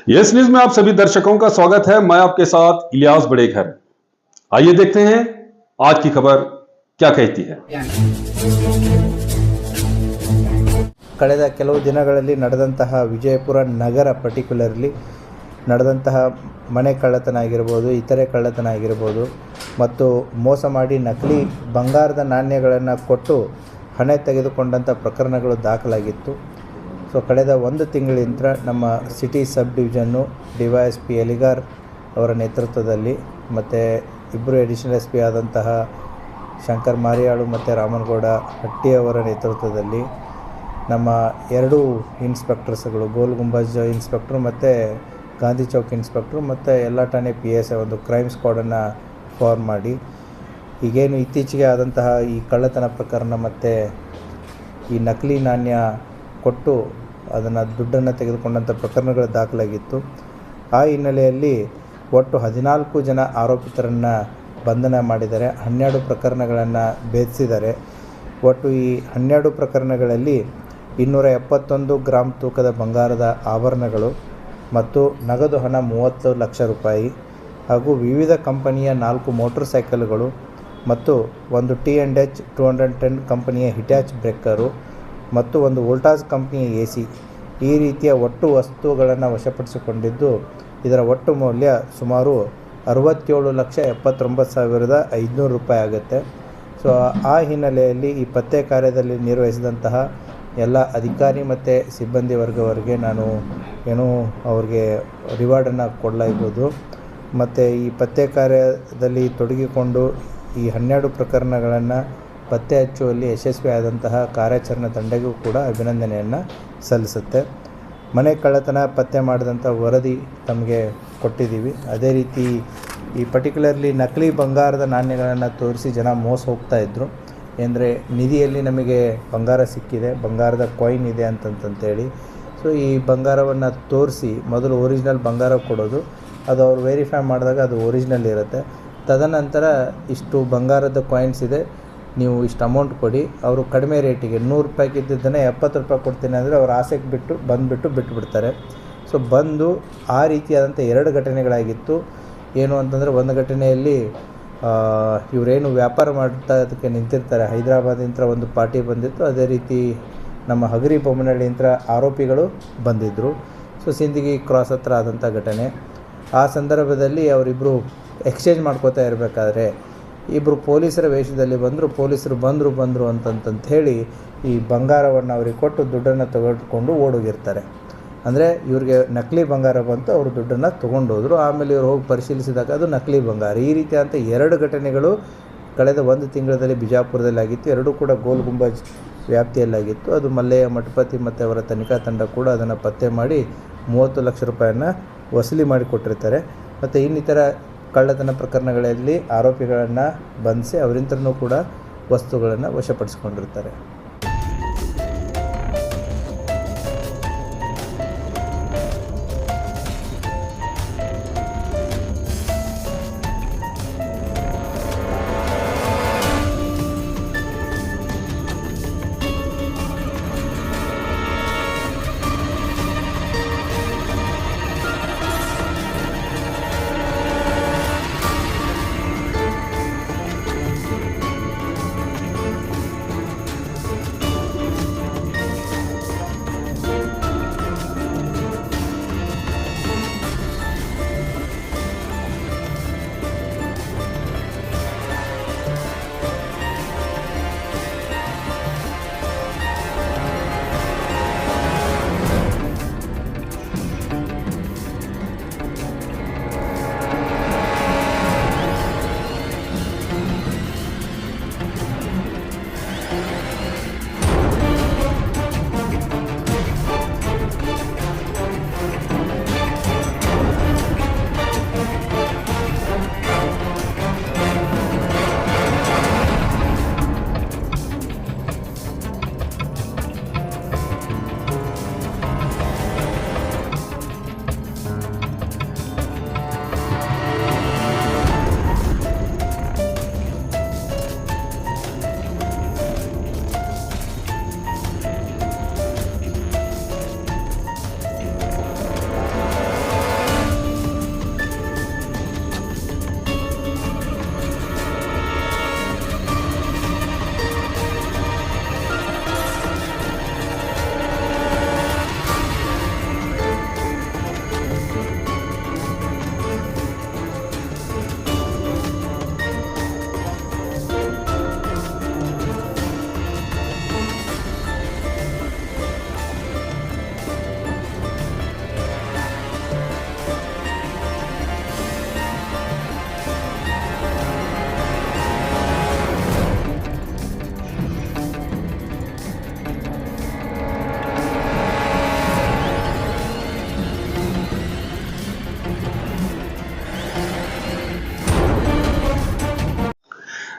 Yes news में आप सभी दर्शकों का स्वागत है। मैं आपके साथ इलियास बड़ेखर। आइए देखते हैं आज की खबर क्या कहती है। ಕಳೆದ ಕೆಲವು ದಿನಗಳಲ್ಲಿ ನಡೆದಂತಹ ವಿಜಯಪುರ ನಗರ ಪರ್ಟಿಕ್ಯುಲರ್ಲಿ ನಡೆದಂತಹ ಮನೆ ಕಳ್ಳತನ ಆಗಿರ್ಬೋದು, ಇತರೆ ಕಳ್ಳತನ ಆಗಿರ್ಬೋದು ಮತ್ತು ಮೋಸ ಮಾಡಿ ನಕಲಿ ಬಂಗಾರದ ನಾಣ್ಯಗಳನ್ನು ಕೊಟ್ಟು ಹಣ ತೆಗೆದುಕೊಂಡಂಥ ಪ್ರಕರಣಗಳು ದಾಖಲಾಗಿತ್ತು. ಸೊ ಕಳೆದ ಒಂದು ತಿಂಗಳಿಂದ ನಮ್ಮ ಸಿಟಿ ಸಬ್ ಡಿವಿಷನ್ನು DYSP ಎಲಿಗಾರ್ ಅವರ ನೇತೃತ್ವದಲ್ಲಿ ಮತ್ತು ಇಬ್ಬರು ಅಡಿಷನಲ್ SP ಆದಂತಹ ಶಂಕರ್ ಮಾರಿಯಾಳು ಮತ್ತು ರಾಮನಗೌಡ ಹಟ್ಟಿ ಅವರ ನೇತೃತ್ವದಲ್ಲಿ ನಮ್ಮ ಎರಡು ಇನ್ಸ್ಪೆಕ್ಟರ್ಸ್ಗಳು, ಗೋಲ್ ಗುಂಬಜ್ ಇನ್ಸ್ಪೆಕ್ಟ್ರು ಮತ್ತು ಗಾಂಧಿ ಚೌಕ್ ಇನ್ಸ್ಪೆಕ್ಟ್ರು ಮತ್ತು ಎಲ್ಲ ಠಾಣೆ PSI ಒಂದು ಕ್ರೈಮ್ ಸ್ಕ್ವಾಡನ್ನು ಫಾರ್ಮ್ ಮಾಡಿ ಈಗೇನು ಇತ್ತೀಚೆಗೆ ಆದಂತಹ ಈ ಕಳ್ಳತನ ಪ್ರಕರಣ ಮತ್ತು ಈ ನಕಲಿ ನಾಣ್ಯ ಕೊಟ್ಟು ಅದನ್ನು ದುಡ್ಡನ್ನು ತೆಗೆದುಕೊಂಡಂಥ ಪ್ರಕರಣಗಳು ದಾಖಲಾಗಿತ್ತು. ಆ ಹಿನ್ನೆಲೆಯಲ್ಲಿ ಒಟ್ಟು 14 ಜನ ಆರೋಪಿತರನ್ನು ಬಂಧನ ಮಾಡಿದ್ದಾರೆ. 12 ಪ್ರಕರಣಗಳನ್ನು ಭೇದಿಸಿದ್ದಾರೆ. ಒಟ್ಟು ಈ 12 ಪ್ರಕರಣಗಳಲ್ಲಿ 271 ಗ್ರಾಮ್ ತೂಕದ ಬಂಗಾರದ ಆಭರಣಗಳು ಮತ್ತು ನಗದು ಹಣ 30 ಲಕ್ಷ ರೂಪಾಯಿ ಹಾಗೂ ವಿವಿಧ ಕಂಪನಿಯ 4 ಮೋಟರ್ ಸೈಕಲ್ಗಳು ಮತ್ತು ಒಂದು T&H 210 ಕಂಪನಿಯ ಹಿಟ್ಯಾಚ್ ಬ್ರೇಕರು ಮತ್ತು ಒಂದು ವೋಲ್ಟಾಸ್ ಕಂಪನಿಯ AC ಈ ರೀತಿಯ ಒಟ್ಟು ವಸ್ತುಗಳನ್ನು ವಶಪಡಿಸಿಕೊಂಡಿದ್ದು, ಇದರ ಒಟ್ಟು ಮೌಲ್ಯ ಸುಮಾರು 67,79,500 ರೂಪಾಯಿ ಆಗುತ್ತೆ. ಸೊ ಆ ಹಿನ್ನೆಲೆಯಲ್ಲಿ ಈ ಪತ್ತೆ ಕಾರ್ಯದಲ್ಲಿ ನಿರ್ವಹಿಸಿದಂತಹ ಎಲ್ಲ ಅಧಿಕಾರಿ ಮತ್ತು ಸಿಬ್ಬಂದಿ ವರ್ಗವರಿಗೆ ನಾನು ಅವ್ರಿಗೆ ರಿವಾರ್ಡನ್ನು ಕೊಡಲಾಗ್ಬೋದು. ಮತ್ತು ಈ ಪತ್ತೆ ಕಾರ್ಯದಲ್ಲಿ ತೊಡಗಿಕೊಂಡು ಈ 12 ಪ್ರಕರಣಗಳನ್ನು ಪತ್ತೆ ಹಚ್ಚುವಲ್ಲಿ ಯಶಸ್ವಿಯಾದಂತಹ ಕಾರ್ಯಾಚರಣಾ ತಂಡಗೂ ಕೂಡ ಅಭಿನಂದನೆಯನ್ನು ಸಲ್ಲಿಸುತ್ತೆ. ಮನೆ ಕಳ್ಳತನ ಪತ್ತೆ ಮಾಡಿದಂಥ ವರದಿ ತಮಗೆ ಕೊಟ್ಟಿದ್ದೀವಿ. ಅದೇ ರೀತಿ ಈ ಪರ್ಟಿಕ್ಯುಲರ್ಲಿ ನಕಲಿ ಬಂಗಾರದ ನಾಣ್ಯಗಳನ್ನು ತೋರಿಸಿ ಜನ ಮೋಸ ಹೋಗ್ತಾಯಿದ್ರು. ಅಂದರೆ ನಿಧಿಯಲ್ಲಿ ನಮಗೆ ಬಂಗಾರ ಸಿಕ್ಕಿದೆ, ಬಂಗಾರದ ಕಾಯಿನ್ ಇದೆ ಅಂತಂತೇಳಿ. ಸೊ ಈ ಬಂಗಾರವನ್ನು ತೋರಿಸಿ ಮೊದಲು ಒರಿಜಿನಲ್ ಬಂಗಾರ ಕೊಡೋದು, ಅದು ಅವ್ರು ವೆರಿಫೈ ಮಾಡಿದಾಗ ಅದು ಒರಿಜಿನಲ್ ಇರುತ್ತೆ. ತದನಂತರ ಇಷ್ಟು ಬಂಗಾರದ ಕಾಯಿನ್ಸ್ ಇದೆ, ನೀವು ಇಷ್ಟು ಅಮೌಂಟ್ ಕೊಡಿ. ಅವರು ಕಡಿಮೆ ರೇಟಿಗೆ 100 ರೂಪಾಯಿ ಇದ್ದಿದ್ದನ್ನು 70 ರೂಪಾಯಿ ಕೊಡ್ತೀನಿ ಅಂದರೆ ಅವ್ರು ಆಸೆಗೆ ಬಿಟ್ಟುಬಿಡ್ತಾರೆ. ಸೊ ಬಂದು ಆ ರೀತಿಯಾದಂಥ 2 ಘಟನೆಗಳಾಗಿತ್ತು. ಏನು ಅಂತಂದರೆ, ಒಂದು ಘಟನೆಯಲ್ಲಿ ಇವರೇನು ವ್ಯಾಪಾರ ಮಾಡ್ತಾ ಅದಕ್ಕೆ ನಿಂತಿರ್ತಾರೆ, ಹೈದರಾಬಾದಿಂದ ಒಂದು ಪಾರ್ಟಿ ಬಂದಿತ್ತು. ಅದೇ ರೀತಿ ನಮ್ಮ ಹಗರಿ ಬೊಮ್ಮನಹಳ್ಳಿಯಿಂದ ಆರೋಪಿಗಳು ಬಂದಿದ್ದರು. ಸೊ ಸಿಂದಗಿ ಕ್ರಾಸ್ ಹತ್ರ ಆದಂಥ ಘಟನೆ. ಆ ಸಂದರ್ಭದಲ್ಲಿ ಅವರಿಬ್ಬರು ಎಕ್ಸ್ಚೇಂಜ್ ಮಾಡ್ಕೋತಾ ಇರಬೇಕಾದ್ರೆ ಇಬ್ಬರು ಪೊಲೀಸರ ವೇಷದಲ್ಲಿ ಪೊಲೀಸರು ಬಂದರು ಅಂತಂತ ಹೇಳಿ ಈ ಬಂಗಾರವನ್ನು ಅವ್ರಿಗೆ ಕೊಟ್ಟು ದುಡ್ಡನ್ನು ತೆಗೆದುಕೊಂಡು ಓಡೋಗಿರ್ತಾರೆ. ಅಂದರೆ ಇವ್ರಿಗೆ ನಕಲಿ ಬಂಗಾರ ಬಂತು, ಅವರು ದುಡ್ಡನ್ನು ತೊಗೊಂಡೋದ್ರು. ಆಮೇಲೆ ಇವ್ರು ಹೋಗಿ ಪರಿಶೀಲಿಸಿದಾಗ ಅದು ನಕಲಿ ಬಂಗಾರ. ಈ ರೀತಿಯಾದಂಥ 2 ಘಟನೆಗಳು ಕಳೆದ ಒಂದು ತಿಂಗಳಲ್ಲಿ ಬಿಜಾಪುರದಲ್ಲಿ ಆಗಿತ್ತು. ಎರಡೂ ಕೂಡ ಗೋಲ್ ಗುಂಬಜ್ ವ್ಯಾಪ್ತಿಯಲ್ಲಾಗಿತ್ತು. ಅದು ಮಲ್ಲಯ್ಯ ಮಠಪತಿ ಮತ್ತು ಅವರ ತನಿಖಾ ತಂಡ ಕೂಡ ಅದನ್ನು ಪತ್ತೆ ಮಾಡಿ 30 ಲಕ್ಷ ರೂಪಾಯಿಯನ್ನು ವಸೂಲಿ ಮಾಡಿಕೊಟ್ಟಿರ್ತಾರೆ. ಮತ್ತು ಇನ್ನಿತರ ಕಳ್ಳತನ ಪ್ರಕರಣಗಳಲ್ಲಿ ಆರೋಪಿಗಳನ್ನು ಬಂಧಿಸಿ ಅವರಿಂದಲೂ ಕೂಡ ವಸ್ತುಗಳನ್ನು ವಶಪಡಿಸಿಕೊಂಡಿರ್ತಾರೆ.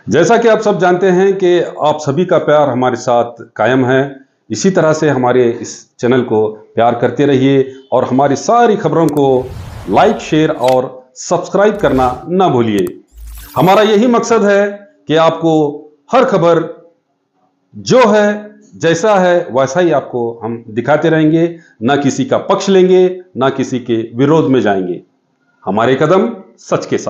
जैसा कि आप सब जानते हैं कि आप सभी का प्यार हमारे साथ कायम है। इसी तरह से हमारे इस चैनल को प्यार करते रहिए और हमारी सारी खबरों को लाइक, शेयर और सब्सक्राइब करना ना भूलिए। हमारा यही मकसद है कि आपको हर खबर जो है, जैसा है वैसा ही आपको हम दिखाते रहेंगे। ना किसी का पक्ष लेंगे, ना किसी के विरोध में जाएंगे। हमारे कदम सच के साथ।